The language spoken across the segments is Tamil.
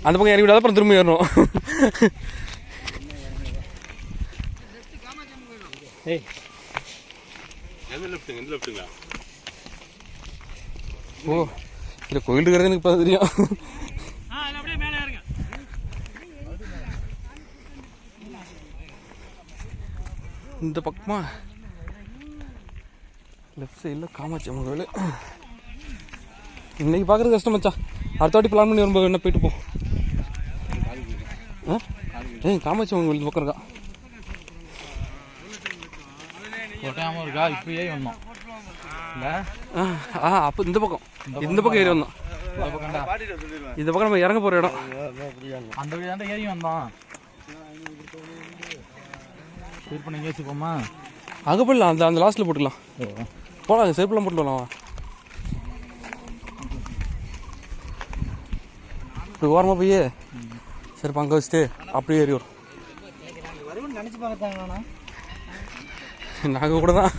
அந்த பக்கம் இறங்கி விடாத அப்புறம் திரும்ப ஏறணும். ஓ இல்லை கோயில் இருக்கிறது எனக்கு இப்போ தெரியும். இந்த பக்கமா லெஃப்ட் சைடில் காமாட்சி அம்மன் கோயில். இன்னைக்கு பார்க்குறது கஷ்டம் மச்சான். அடுத்த வாட்டி பிளான் பண்ணி வரும்போது என்ன போயிட்டு போ. காமாட்சி அம்மன் கோயில் இந்த பக்கம் இருக்கா? இருக்கா இப்பயே வந்தோம். அப்போ இந்த பக்கம் ஏறி வந்தோம். இந்த பக்கம் நம்ம இறங்க போகிற இடம் அந்த வழி தான் ஏறி வந்தோம். செருப்பு நீங்கள் வச்சுப்போமா? அங்கே போடலாம். அந்த லாஸ்ட்டில் போட்டுக்கலாம். போகலாம் செருப்புலாம் போட்டுலாம். இப்படி ஓரமாக போய் செருப்பு அங்கே வச்சுட்டு அப்படியே ஏறி வரும். நினச்சி பார்த்தாங்கண்ணா நாங்கள் கூட தான்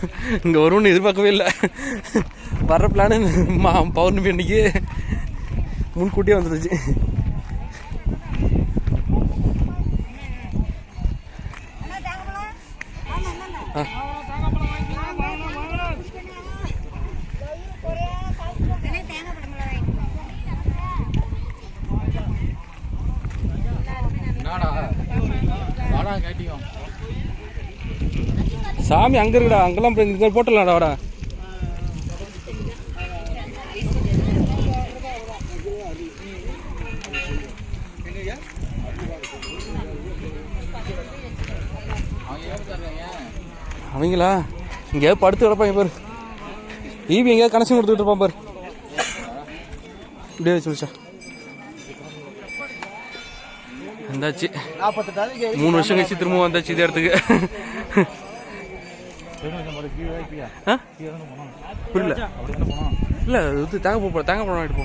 இங்கே வரும்னு எதிர்பார்க்கவே இல்லை. வர்ற பிளானு பௌர்ணமி அன்னைக்கு முன்கூட்டியே வந்துடுச்சு. சாமி அங்கே இருக்குடா, அங்கெல்லாம் இங்கே போட்டலாம்டா. வாடா அவங்களா எங்கேயாவது படுத்து கிடப்பாங்க பாரு. ஈபி எங்கேயாவது கனெக்ஷன் கொடுத்துட்டு இருப்பான் பாரு. இப்படியே வச்சு வந்தாச்சு. 3 வருஷம் கழிச்சு திரும்ப வந்தாச்சு இதே இடத்துக்கு. புரியல இல்லை தேங்காய் பழம் ஆகிட்டு போ.